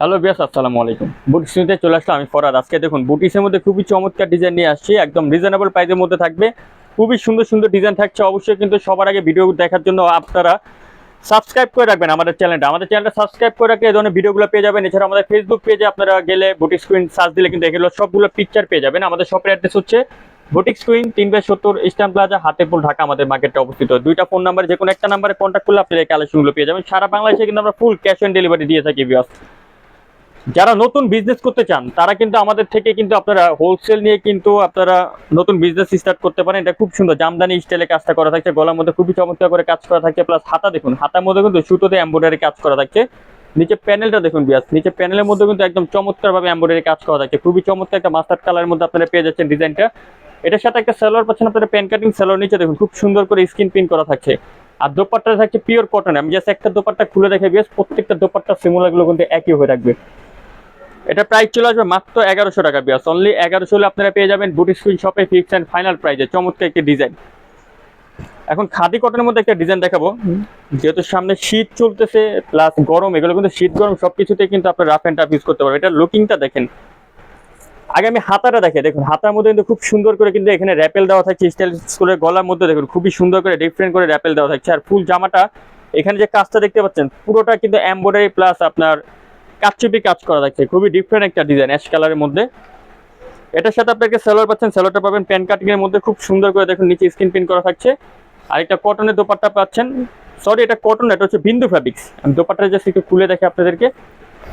Hello বিয়াস, আসসালামু আলাইকুম। Boutiques নিতে চলে আসলাম আমি ফরহাদ। আজকে দেখুন বুটিক্সের মধ্যে খুবই চমৎকার ডিজাইন নিয়ে আসছি, একদম রিজনেবল প্রাইসের মধ্যে থাকবে। খুবই সুন্দর সুন্দর ডিজাইন থাকছে। অবশ্যই কিন্তু সবার আগে ভিডিও দেখার জন্য আপনারা সাবস্ক্রাইব করে রাখবেন আমাদের চ্যানেলটা সাবস্ক্রাইব করে রাখলে এই ধরনের ভিডিওগুলো পেয়ে যাবেন। এছাড়া আমাদের ফেসবুক পেজে আপনারা গেলে বুটিক্স কুইন সার্চ দিলে কিন্তু এগুলো সবগুলো পিকচার পেয়ে যাবেন। আমাদের শপের অ্যাড্রেস হচ্ছে boutiques queen 3/70 eastern plaza, Hatirpool, Dhaka. আমাদের মার্কেটটা অবস্থিত। দুইটা ফোন নাম্বার, যে কোনো একটা নাম্বারে কন্ট্যাক্ট করলে আপনারা এই কালেকশনগুলো পেয়ে যাবেন। সারা বাংলাদেশে কিন্তু আমরা ফুল ক্যাশ অন ডেলিভারি দিয়ে থাকি ভিউয়ার্স। যারা নতুন বিজনেস করতে চান তারা কিন্তু আমাদের থেকে কিন্তু আপনারা হোলসেল নিয়ে কিন্তু আপনারা নতুন বিজনেস স্টার্ট করতে পারেন। এটা খুব সুন্দর জামদানি স্টাইলে কাজটা করা থাকছে, গলার মধ্যে খুবই চমৎকার করে কাজ করা থাকছে। প্লাস হাতা দেখুন, হাতার মধ্যে কিন্তু সুতোতে এমব্রয়ডারি কাজ করা থাকছে। নিচে প্যানেলটা দেখুন বিয়াস, নিচে প্যানেলের মধ্যে কিন্তু একদম চমৎকার ভাবে এমব্রয়ডারি কাজ করা থাকছে। খুবই চমৎকার একটা মাস্টার্ড কালারের মধ্যে আপনারা পেয়ে যাচ্ছেন ডিজাইনটা। এটার সাথে একটা সালোয়ার পাচ্ছেন আপনারা প্যান কাটিং সালোয়ার। নিচে দেখুন খুব সুন্দর করে স্ক্রিন প্রিন্ট করা থাকছে। আর দোপাট্টা থাকছে পিওর কটন। আমি জাস্ট একটা দোপাট্টা খুলে দেখে বিয়াস, প্রত্যেকটা দোপাট্টা সিমিলার গুলো কিন্তু একই হয়ে থাকবে। এটা প্রাইস চলে আসবে মাত্র 1100 টাকা বিয়াস। অনলি 1100 হলে আপনারা পেয়ে যাবেন বুটিক্স কুইন শপে ফিক্স এন্ড ফাইনাল প্রাইসে চমৎকার একটি ডিজাইন। এখন খাদি কটনের মধ্যে একটা ডিজাইন দেখাবো। যেহেতু সামনে শীত চলতেছে প্লাস গরম, এগুলো কিন্তু শীত গরম সবকিছুতে কিন্তু আপনার রাফ এন্ড টাফ ইউজ করতে পারবেন। এটা লুকিংটা দেখেন। আগে আমি হাতাটা দেখে দেখুন, হাতার মধ্যে কিন্তু খুব সুন্দর করে কিন্তু এখানে র্যাপেল দেওয়া থাকছে স্টাইল করে। গলার মধ্যে দেখুন খুবই সুন্দর করে ডিফারেন্ট করে র্যাপেল দেওয়া থাকছে। আর ফুল জামাটা এখানে যে কাজটা দেখতে পাচ্ছেন পুরোটা কিন্তু এমব্রয়ডারি প্লাস আপনার কাচচুপি কাজ করা থাকছে। খুবই ডিফারেন্ট একটা ডিজাইন অ্যাশ কালারের মধ্যে। এটার সাথে আপনাকে সালোয়ার পাচ্ছেন, সালোয়ারটা পাবেন প্যান কাটিং এর মধ্যে। খুব সুন্দর করে দেখুন নিচে স্ক্রিন প্রিন্ট করা থাকছে। আর একটা কটনের দোপাট্টা পাচ্ছেন। সরি, এটা কটন, এটা হচ্ছে বিন্দু ফ্যাব্রিক্স। আমি দোপাট্টা জাস্ট একটু খুলে দেখে আপনাদেরকে।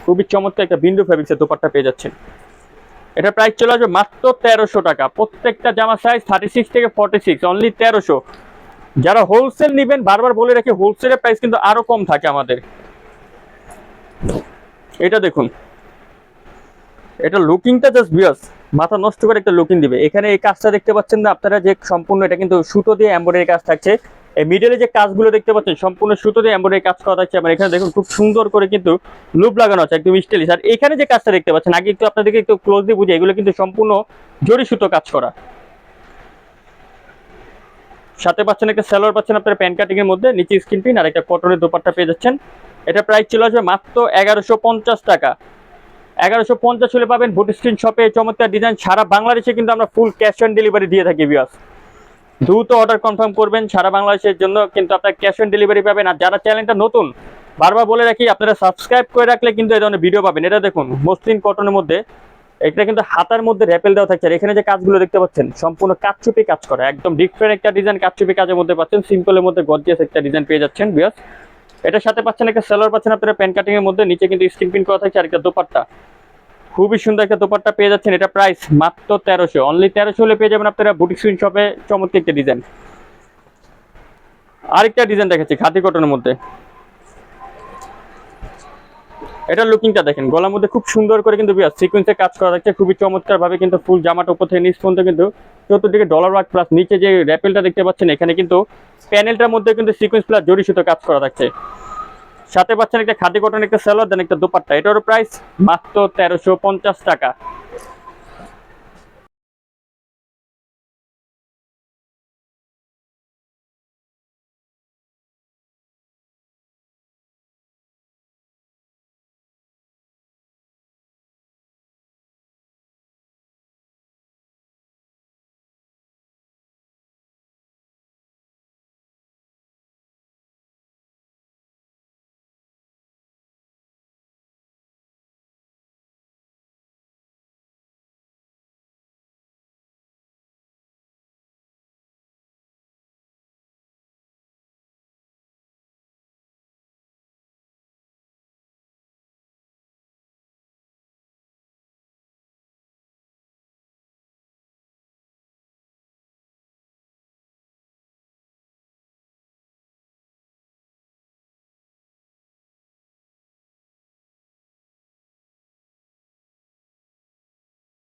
খুবই চমৎকার একটা বিন্দু ফ্যাব্রিক্সের দোপাট্টা পেয়ে যাচ্ছেন। এটা প্রাইস চলে আসবে মাত্র 1300 টাকা। প্রত্যেকটা জামা সাইজ 36 থেকে 46, অনলি 1300। যারা হোলসেল নেবেন, বারবার বলে রাখি হোলসেলের প্রাইস কিন্তু আরো কম থাকে আমাদের। এটা দেখুন, এটা লুকিংটা জাস্ট বিয়াস মাথা নষ্ট করে একটা লুকিং দিবে। এখানে এই কাজটা দেখতে পাচ্ছেন না আপনারা, যে সম্পূর্ণ এটা কিন্তু সুতো দিয়ে এমব্রয়ডারি কাজ থাকছে। এই মিডলে যে কাজগুলো দেখতে পাচ্ছেন সম্পূর্ণ সুতো দিয়ে এমব্রয়ডারি কাজ করা থাকছে। আমার এখানে দেখুন খুব সুন্দর করে কিন্তু লুপ লাগানো আছে, একদম স্টাইলিশ। আর এখানে যে কাজটা দেখতে পাচ্ছেন, আগে একটু আপনাদেরকে একটু ক্লোজলি বুঝে, এগুলো কিন্তু সম্পূর্ণ জরি সুতো কাজ করা। সাথে পাচ্ছেন একটা সালোয়ার পাচ্ছেন আপনারা প্যান কাটিং এর মধ্যে, নিচে স্ক্রিন প্রিন্ট। আর একটা কটনের দোপাট্টা পেয়ে যাচ্ছেন। এটা প্রাইস চলে আসবে মাত্র 1150 টাকা। 1150 হলে পাবেন বুটিক্স কুইন শপে চমৎকার ডিজাইন। সারা বাংলাদেশে কিন্তু আমরা ফুল ক্যাশ অন ডেলিভারি দিয়ে থাকি ভিউয়ার্স। দ্রুত অর্ডার কনফার্ম করবেন, সারা বাংলাদেশের জন্য কিন্তু আপনার ক্যাশ অন ডেলিভারি পাবেন। আর যারা চ্যানেলটা নতুন, বারবার বলে রাখি আপনারা সাবস্ক্রাইব করে রাখলে কিন্তু এই ধরনের ভিডিও পাবেন। এটা দেখুন মসলিন কটনের মধ্যে, এটা কিন্তু হাতার মধ্যে র্যাপেল দেওয়া থাকছে। আর এখানে যে কাজগুলো দেখতে পাচ্ছেন সম্পূর্ণ কাচচুপি কাজ করা, একদম ডিফারেন্ট একটা ডিজাইন কাচচুপি কাজের মধ্যে পাচ্ছেন। সিম্পলের মধ্যে গর্জিয়াস একটা ডিজাইন পেয়ে যাচ্ছেন ভিউয়ার্স। এটার সাথে পাচ্ছেন একটা সালোয়ার পাচ্ছেন আপনারা প্যান কাটিং এর মধ্যে, নিচে কিন্তু স্ক্রিন প্রিন্ট করা থাকছে। আর একটা দোপাট্টা, খুবই সুন্দর একটা দোপাট্টা পেয়ে যাচ্ছেন। এটা প্রাইস মাত্র 1300, অনলি 1300 হলে পেয়ে যাবেন আপনারা বুটিক্স কুইন শপে চমৎকার একটা ডিজাইন। আরেকটা ডিজাইন দেখাচ্ছি খাদি কটনের মধ্যে। এটা লুকিংটা দেখেন, গলার মধ্যে খুব সুন্দর করে কিন্তু সিকোয়েন্সে কাজ করা থাকছে। খুবই চমৎকার ভাবে কিন্তু ফুল জামাটা উপর থেকে নিচ পর্যন্ত কিন্তু চতুর্দিকে ডলার ওয়ার্ক প্লাস নিচে যে র্যাপেলটা দেখতে পাচ্ছেন, এখানে কিন্তু প্যানেলটার মধ্যে কিন্তু সিকোয়েন্স প্লাস জরি সুতো কাজ করা থাকছে। সাথে পাচ্ছেন একটা খাদি কটন একটা সালোয়ার, দেন একটা দোপাট্টা। এটারও প্রাইস মাত্র 1350 টাকা।